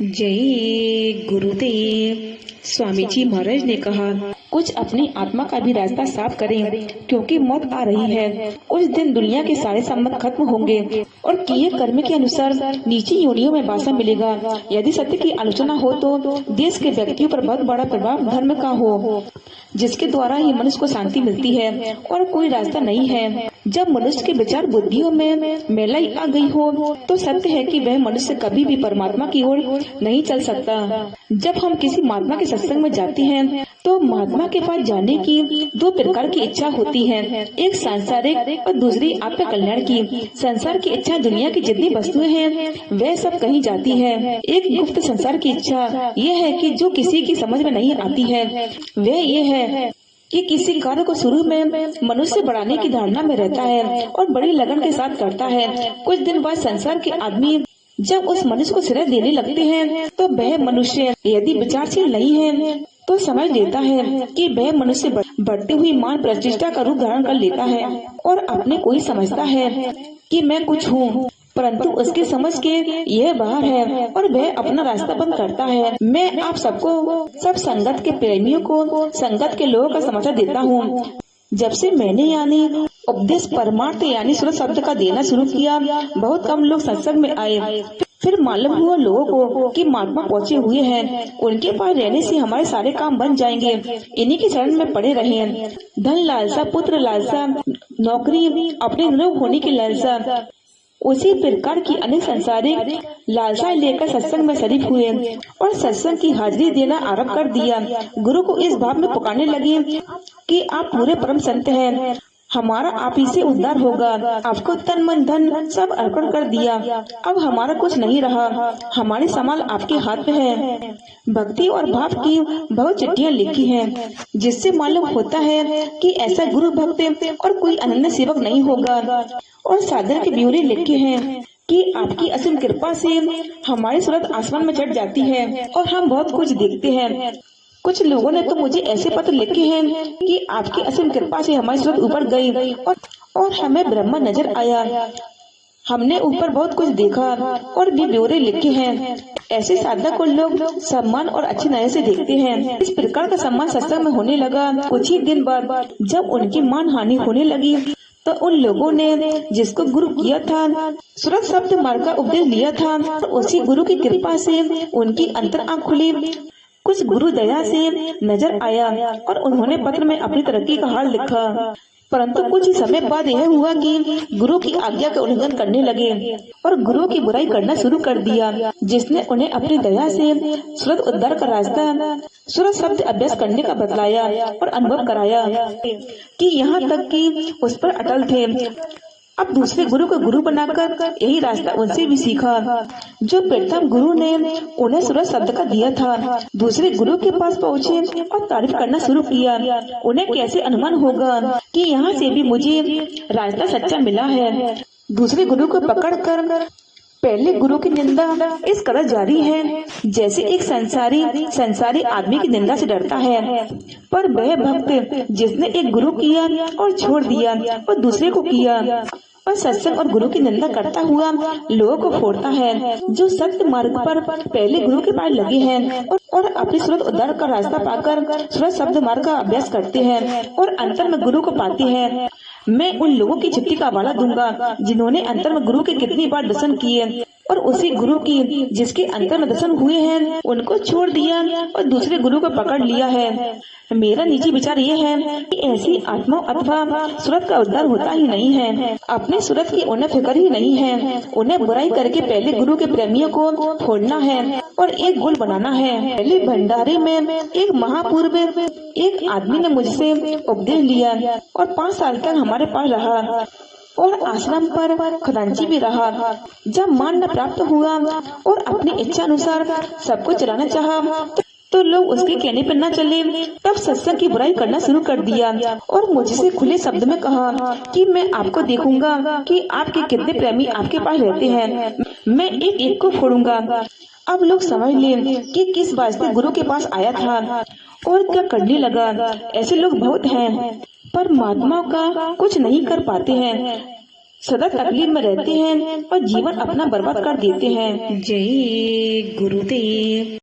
जय गुरुदेव। स्वामी जी महाराज ने कहा, कुछ अपनी आत्मा का भी रास्ता साफ करें, क्योंकि मौत आ रही है। उस दिन दुनिया के सारे संबंध खत्म होंगे और किए कर्म के अनुसार नीची योनियों में वासा मिलेगा। यदि सत्य की आलोचना हो तो देश के व्यक्तियों पर बहुत बड़ा प्रभाव धर्म का हो, जिसके द्वारा ही मनुष्य को शांति मिलती है और कोई रास्ता नहीं है। जब मनुष्य के विचार बुद्धियों में मेलाई आ गई हो तो सत्य है कि वह मनुष्य कभी भी परमात्मा की ओर नहीं चल सकता। जब हम किसी महात्मा के सत्संग में जाते हैं तो महात्मा के पास जाने की दो प्रकार की इच्छा होती है, एक सांसारिक और दूसरी आपके कल्याण की। संसार की इच्छा दुनिया की जितनी वस्तुएं हैं वह सब कहीं जाती है। एक गुप्त संसार की इच्छा यह है कि जो किसी की समझ में नहीं आती है, वह यह है कि किसी कार्य को शुरू में मनुष्य बढ़ाने की धारणा में रहता है और बड़ी लगन के साथ करता है। कुछ दिन बाद संसार के आदमी जब उस मनुष्य को श्रेय देने लगते हैं तो वह मनुष्य यदि विचारशील नहीं है तो समझ लेता है कि वह मनुष्य बढ़ती हुई मान प्रतिष्ठा का रूप धारण कर लेता है और अपने को ही समझता है कि मैं कुछ हूँ, परंतु उसकी समझ के यह बाहर है और वह अपना रास्ता बंद करता है। मैं आप सबको, सब संगत के प्रेमियों को, संगत के लोगों का समाचार देता हूँ। जब से मैंने यानी उपदेश परमार्थ यानी सुरत शब्द का देना शुरू किया, बहुत कम लोग सत्संग में आए। फिर मालूम हुआ लोगों को कि महात्मा पहुँचे हुए हैं, उनके पास रहने से हमारे सारे काम बन जाएंगे। इन्हीं के शरण में पड़े रहे। धन लालसा, पुत्र लालसा, नौकरी, अपने निरोग होने की लालसा, उसी प्रकार की अनेक संसारिक लालसा लेकर सत्संग में शरीक हुए और सत्संग की हाजिरी देना आरंभ कर दिया। गुरु को इस भाव में पुकारने लगे कि आप पूरे परम संत हैं, हमारा आप ही से उद्धार होगा। आपको तन मन धन सब अर्पण कर दिया, अब हमारा कुछ नहीं रहा, हमारी संभाल आपके हाथ में है। भक्ति और भाव की बहुत चिट्ठियां लिखी हैं, जिससे मालूम होता है कि ऐसा गुरु भक्त और कोई अनन्य सेवक नहीं होगा। और साधन के ब्यौरे लिखे हैं कि आपकी असीम कृपा से हमारी सूरत आसमान में चढ़ जाती है और हम बहुत कुछ देखते हैं। कुछ लोगों ने तो मुझे ऐसे पत्र लिखे हैं कि आपकी असीम कृपा से हमारी सूरत ऊपर गई और हमें ब्रह्मा नजर आया, हमने ऊपर बहुत कुछ देखा और भी ब्यौरे लिखे हैं। ऐसे साधक को लोग सम्मान और अच्छी नजर से देखते हैं। इस प्रकार का सम्मान सत्संग में होने लगा। कुछ ही दिन बाद जब उनकी मान हानि होने लगी तो उन लोगों ने जिसको गुरु किया था, सूरत शब्द मार्ग का उपदेश लिया था, उसी गुरु की कृपा से उनकी अंतर आँख खुली। कुछ गुरु दया से नजर आया और उन्होंने पत्र में अपनी तरक्की का हाल लिखा, परंतु कुछ ही समय बाद यह हुआ कि गुरु की आज्ञा का उल्लंघन करने लगे और गुरु की बुराई करना शुरू कर दिया, जिसने उन्हें अपनी दया से सूरत उद्धार का रास्ता, सूरत शब्द अभ्यास करने का बतलाया और अनुभव कराया कि यहाँ तक कि उस पर अटल थे। अब दूसरे गुरु को गुरु बनाकर यही रास्ता उनसे भी सीखा। जो प्रथम गुरु ने उन्हें सूरत शब्द का दिया था, दूसरे गुरु के पास पहुँचे और तारीफ करना शुरू किया। उन्हें कैसे अनुमान होगा कि यहाँ से भी मुझे रास्ता सच्चा मिला है। दूसरे गुरु को पकड़कर पहले गुरु की निंदा इस कदर जारी है जैसे एक संसारी आदमी की निंदा से डरता है। पर वह भक्त जिसने एक गुरु किया और छोड़ दिया और दूसरे को किया और सत्संग और गुरु की निंदा करता हुआ लोगों को फोड़ता है, जो सत्य मार्ग पर पहले गुरु के पास लगे हैं और अपनी सूरत उद्धार का रास्ता पाकर सूरत शब्द मार्ग का अभ्यास करते हैं और अंतर में गुरु को पाते हैं। मैं उन लोगों की चिट्ठी का हवाला दूंगा जिन्होंने अंतर में गुरु के कितनी बार दर्शन किए और उसी गुरु की जिसके अंतर में दर्शन हुए हैं उनको छोड़ दिया और दूसरे गुरु को पकड़ लिया है। मेरा निजी विचार ये है कि ऐसी आत्मा अथवा सूरत का उद्धार होता ही नहीं है। अपने सूरत की उन्हें फिक्र ही नहीं है। उन्हें बुराई करके पहले गुरु के प्रेमियों को फोड़ना है और एक गुल बनाना है। पहले भंडारे में एक महापूर्व एक आदमी ने मुझसे उपदेश लिया और 5 साल तक हमारे पास रहा और आश्रम पर खजांची भी रहा। जब मान न प्राप्त हुआ और अपनी इच्छा अनुसार सबको चलाना चाहा तो लोग उसके कहने पर न चले। तब सत्संग की बुराई करना शुरू कर दिया और मुझसे खुले शब्द में कहा कि मैं आपको देखूंगा कि आपके कितने प्रेमी आपके पास रहते हैं, मैं एक एक को फोड़ूंगा। अब लोग समझ लें कि किस वास्ते गुरु के पास आया था और क्या करने लगा। ऐसे लोग बहुत हैं पर महात्मा का कुछ नहीं कर पाते हैं। सदा तकलीफ में रहते हैं और जीवन अपना बर्बाद कर देते हैं। जय गुरुदेव।